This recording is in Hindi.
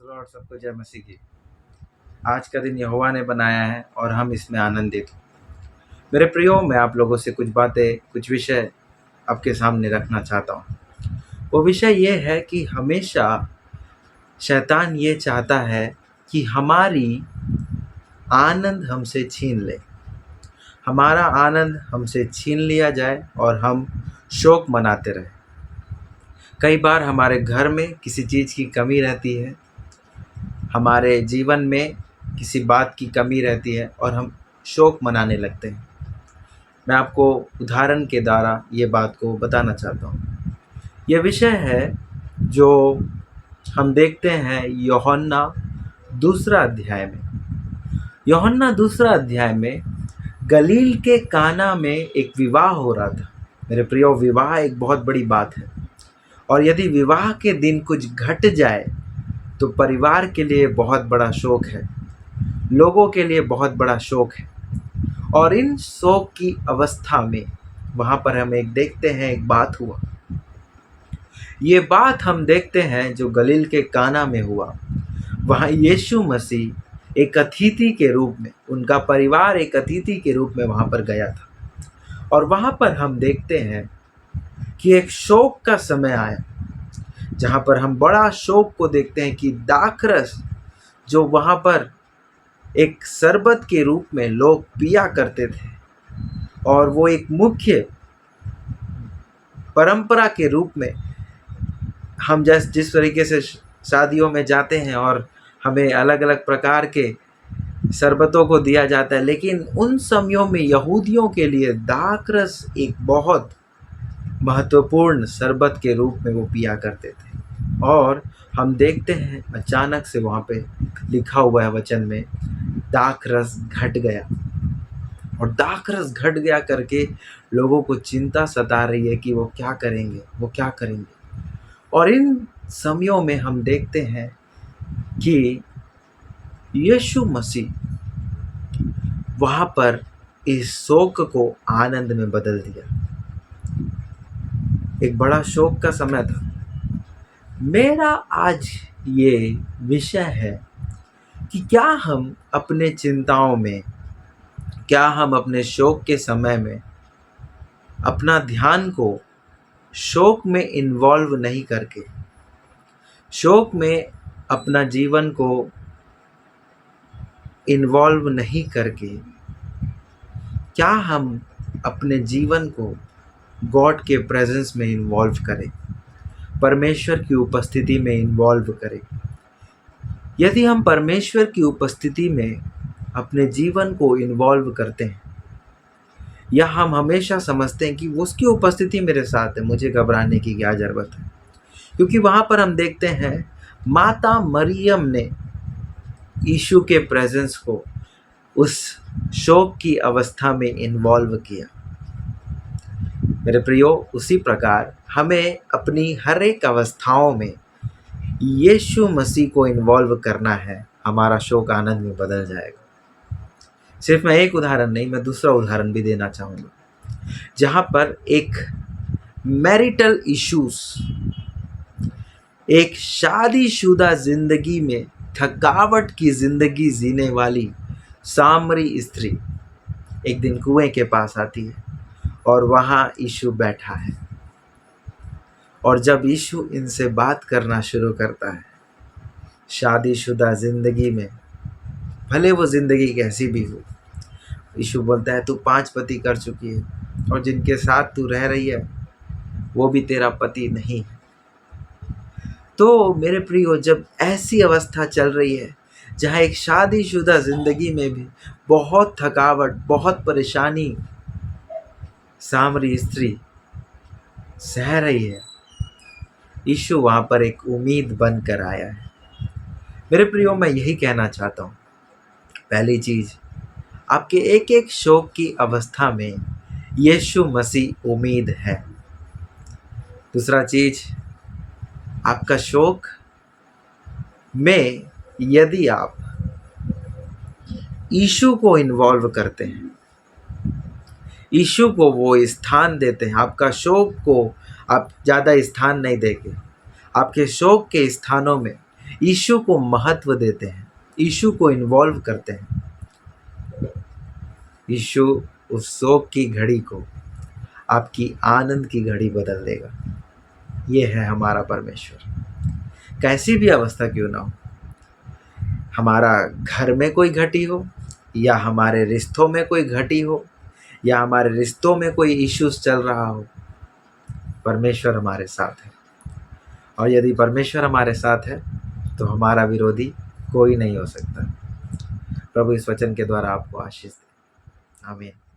प्रेज़ द लॉर्ड, सबको जय मसीह की। आज का दिन यहोवा ने बनाया है और हम इसमें आनंदित हो। मेरे प्रियो, मैं आप लोगों से कुछ बातें, कुछ विषय आपके सामने रखना चाहता हूँ। वो विषय ये है कि हमेशा शैतान ये चाहता है कि हमारी आनंद हमसे छीन ले, हमारा आनंद हमसे छीन लिया जाए और हम शोक मनाते रहें। कई बार हमारे घर में किसी चीज़ की कमी रहती है, हमारे जीवन में किसी बात की कमी रहती है और हम शोक मनाने लगते हैं। मैं आपको उदाहरण के द्वारा ये बात को बताना चाहता हूँ। ये विषय है जो हम देखते हैं यूहन्ना दूसरा अध्याय में। यूहन्ना दूसरा अध्याय में गलील के काना में एक विवाह हो रहा था। मेरे प्रियो, विवाह एक बहुत बड़ी बात है और यदि विवाह के दिन कुछ घट जाए तो परिवार के लिए बहुत बड़ा शोक है, लोगों के लिए बहुत बड़ा शोक है। और इन शोक की अवस्था में वहाँ पर हम एक देखते हैं, एक बात हुआ। ये बात हम देखते हैं जो गलील के काना में हुआ। वहाँ यीशु मसीह एक अतिथि के रूप में, उनका परिवार एक अतिथि के रूप में वहाँ पर गया था। और वहाँ पर हम देखते हैं कि एक शोक का समय आया, जहाँ पर हम बड़ा शोक को देखते हैं कि दाखरस जो वहाँ पर एक शरबत के रूप में लोग पिया करते थे और वो एक मुख्य परंपरा के रूप में हम जिस तरीके से शादियों में जाते हैं और हमें अलग अलग प्रकार के शरबतों को दिया जाता है, लेकिन उन समयों में यहूदियों के लिए दाखरस एक बहुत महत्वपूर्ण शरबत के रूप में वो पिया करते थे। और हम देखते हैं अचानक से वहाँ पे लिखा हुआ है वचन में, दाखरस घट गया। और दाखरस घट गया करके लोगों को चिंता सता रही है कि वो क्या करेंगे, वो क्या करेंगे। और इन समयों में हम देखते हैं कि यीशु मसीह वहाँ पर इस शोक को आनंद में बदल दिया। एक बड़ा शोक का समय था। मेरा आज ये विषय है कि क्या हम अपने चिंताओं में, क्या हम अपने शोक के समय में अपना ध्यान को शोक में इन्वॉल्व नहीं करके, शोक में अपना जीवन को इन्वॉल्व नहीं करके, क्या हम अपने जीवन को गॉड के प्रेजेंस में इन्वॉल्व करें, परमेश्वर की उपस्थिति में इन्वॉल्व करें। यदि हम परमेश्वर की उपस्थिति में अपने जीवन को इन्वॉल्व करते हैं, या हम हमेशा समझते हैं कि उसकी उपस्थिति मेरे साथ है, मुझे घबराने की क्या ज़रूरत है, क्योंकि वहाँ पर हम देखते हैं माता मरियम ने यीशु के प्रेजेंस को उस शोक की अवस्था में इन्वॉल्व किया। मेरे प्रियो, उसी प्रकार हमें अपनी हर एक अवस्थाओं में यीशु मसीह को इन्वॉल्व करना है, हमारा शोक आनंद में बदल जाएगा। सिर्फ मैं एक उदाहरण नहीं, मैं दूसरा उदाहरण भी देना चाहूँगा, जहाँ पर एक मैरिटल इश्यूज, एक शादीशुदा जिंदगी में थकावट की जिंदगी जीने वाली सामरी स्त्री एक दिन कुएं के पास आती है और वहाँ यीशु बैठा है। और जब यीशु इनसे बात करना शुरू करता है, शादीशुदा ज़िंदगी में भले वो ज़िंदगी कैसी भी हो, यीशु बोलता है तू 5 पति कर चुकी है और जिनके साथ तू रह रही है वो भी तेरा पति नहीं है। तो मेरे प्रियो, जब ऐसी अवस्था चल रही है जहाँ एक शादीशुदा ज़िंदगी में भी बहुत थकावट, बहुत परेशानी सामरी स्त्री सह रही है, यीशु वहाँ पर एक उम्मीद बनकर आया है। मेरे प्रियो, मैं यही कहना चाहता हूँ, पहली चीज़, आपके एक एक शोक की अवस्था में यीशु मसीह उम्मीद है। दूसरा चीज़, आपका शोक में यदि आप यीशु को इन्वॉल्व करते हैं, यीशु को वो स्थान देते हैं, आपका शोक को आप ज़्यादा स्थान नहीं देंगे, आपके शोक के स्थानों में यीशु को महत्व देते हैं, यीशु को इन्वॉल्व करते हैं, यीशु उस शोक की घड़ी को आपकी आनंद की घड़ी बदल देगा। ये है हमारा परमेश्वर। कैसी भी अवस्था क्यों ना हो, हमारा घर में कोई घटी हो, या हमारे रिश्तों में कोई घटी हो, या हमारे रिश्तों में कोई इश्यूज चल रहा हो, परमेश्वर हमारे साथ है। और यदि परमेश्वर हमारे साथ है तो हमारा विरोधी कोई नहीं हो सकता। प्रभु इस वचन के द्वारा आपको आशीष दे। आमीन।